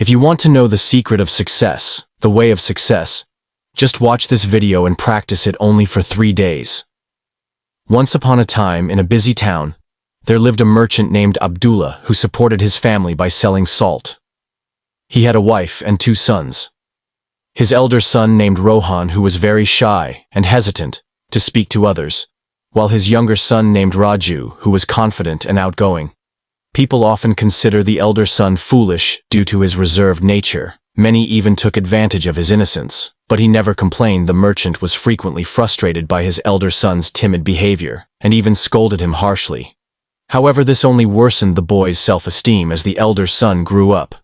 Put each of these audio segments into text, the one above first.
If you want to know the secret of success, the way of success, just watch this video and practice it only for 3 days. Once upon a time, in a busy town, there lived a merchant named Abdullah who supported his family by selling salt. He had a wife and 2 sons. His elder son named Rohan, who was very shy and hesitant to speak to others, while his younger son named Raju, who was confident and outgoing. People often consider the elder son foolish due to his reserved nature. Many even took advantage of his innocence, but he never complained. The merchant was frequently frustrated by his elder son's timid behavior, and even scolded him harshly. However, this only worsened the boy's self-esteem as the elder son grew up.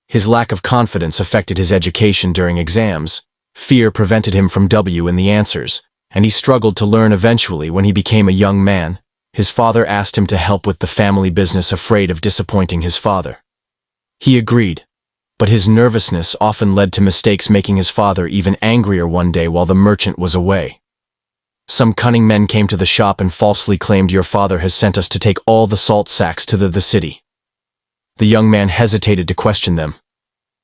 His lack of confidence affected his education during exams. Fear prevented him from in the answers, and he struggled to learn. Eventually, when he became a young man, his father asked him to help with the family business, afraid of disappointing his father. He agreed, but his nervousness often led to mistakes, making his father even angrier. One day while the merchant was away, some cunning men came to the shop and falsely claimed, "Your father has sent us to take all the salt sacks to the city." The young man hesitated to question them,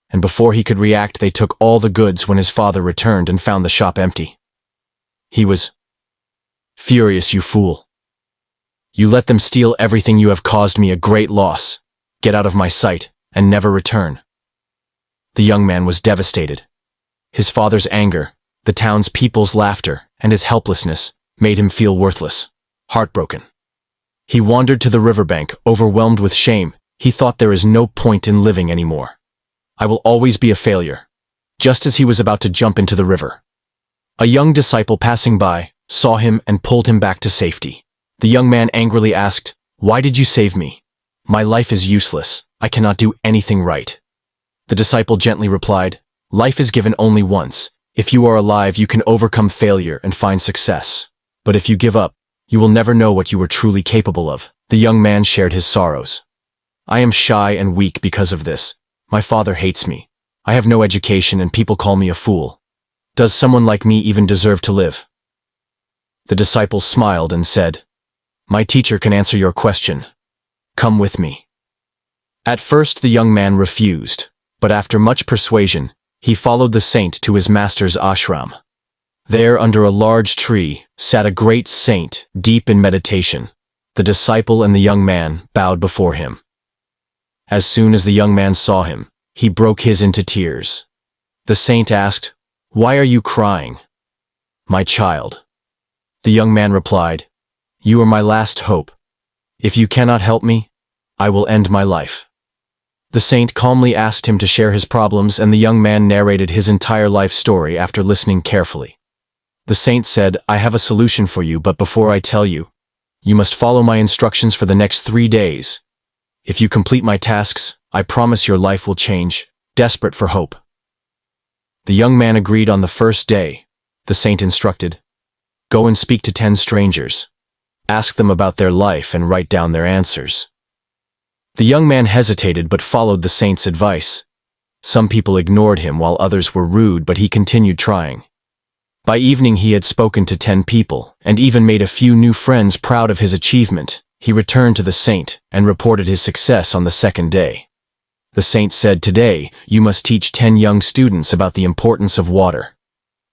and before he could react, they took all the goods. When his father returned and found the shop empty, he was furious. "You fool! You let them steal everything. You have caused me a great loss. Get out of my sight and never return." The young man was devastated. His father's anger, the townspeople's laughter, and his helplessness made him feel worthless, heartbroken. He wandered to the riverbank, overwhelmed with shame. He thought, "There is no point in living anymore. I will always be a failure." Just as he was about to jump into the river, a young disciple passing by saw him and pulled him back to safety. The young man angrily asked, "Why did you save me? My life is useless. I cannot do anything right." The disciple gently replied, "Life is given only once. If you are alive, you can overcome failure and find success. But if you give up, you will never know what you were truly capable of." The young man shared his sorrows. "I am shy and weak because of this. My father hates me. I have no education and people call me a fool. Does someone like me even deserve to live?" The disciple smiled and said, "My teacher can answer your question. Come with me." At first the young man refused, but after much persuasion, he followed the saint to his master's ashram. There, under a large tree, sat a great saint, deep in meditation. The disciple and the young man bowed before him. As soon as the young man saw him, he broke his into tears. The saint asked, "Why are you crying, my child?" The young man replied, "You are my last hope. If you cannot help me, I will end my life." The saint calmly asked him to share his problems, and the young man narrated his entire life story. After listening carefully, the saint said, "I have a solution for you, but before I tell you, you must follow my instructions for the next 3 days. If you complete my tasks, I promise your life will change." Desperate for hope, the young man agreed. On the first day, the saint instructed, "Go and speak to 10 strangers. Ask them about their life and write down their answers." The young man hesitated but followed the saint's advice. Some people ignored him while others were rude, but he continued trying. By evening he had spoken to 10 people, and even made a few new friends. Proud of his achievement, he returned to the saint and reported his success on the second day. The saint said, "Today, you must teach 10 young students about the importance of water."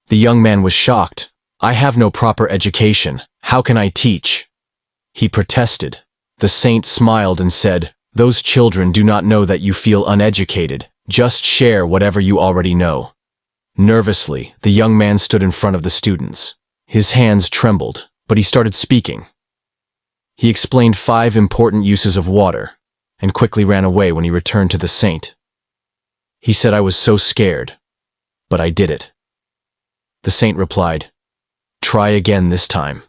The young man was shocked. "I have no proper education. How can I teach?" he protested. The saint smiled and said, "Those children do not know that you feel uneducated. Just share whatever you already know." Nervously, the young man stood in front of the students. His hands trembled, but he started speaking. He explained 5 important uses of water, and quickly ran away. When he returned to the saint, he said, "I was so scared, but I did it." The saint replied, "Try again this time."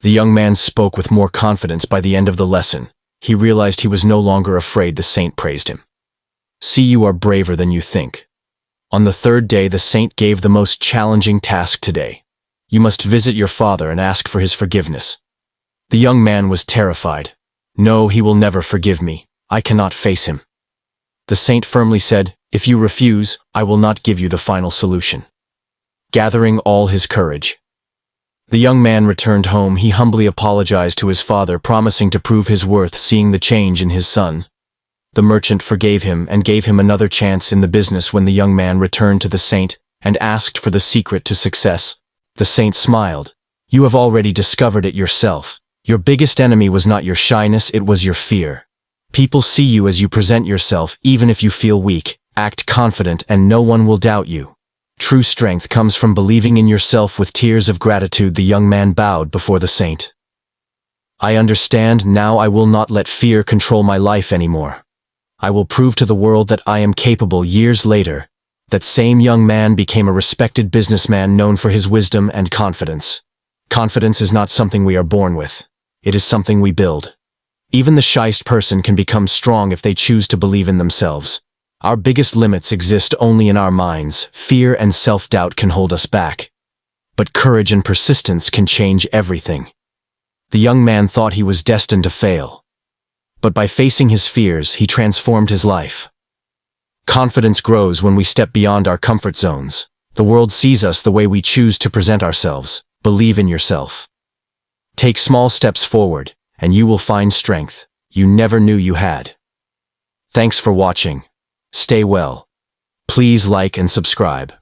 The young man spoke with more confidence. By the end of the lesson, he realized he was no longer afraid. The saint praised him. "See, you are braver than you think." On the 3rd day, the saint gave the most challenging task. "Today, you must visit your father and ask for his forgiveness." The young man was terrified. "No, he will never forgive me. I cannot face him." The saint firmly said, "If you refuse, I will not give you the final solution." Gathering all his courage, the young man returned home. He humbly apologized to his father, promising to prove his worth. Seeing the change in his son, The merchant forgave him and gave him another chance in the business when the young man returned to the saint and asked for the secret to success. The saint smiled. You have already discovered it yourself. Your biggest enemy was not your shyness, it was your fear. People see you as you present yourself, even if you feel weak. Act confident and no one will doubt you. True strength comes from believing in yourself. With tears of gratitude, the young man bowed before the saint. I understand now. I will not let fear control my life anymore. I will prove to the world that I am capable. Years later, that same young man became a respected businessman known for his wisdom and confidence. Confidence is not something we are born with. It is something we build. Even the shyest person can become strong if they choose to believe in themselves. Our biggest limits exist only in our minds. Fear and self-doubt can hold us back. But courage and persistence can change everything. The young man thought he was destined to fail. But by facing his fears, he transformed his life. Confidence grows when we step beyond our comfort zones. The world sees us the way we choose to present ourselves. Believe in yourself. Take small steps forward, and you will find strength you never knew you had. Thanks for watching. Stay well. Please like and subscribe.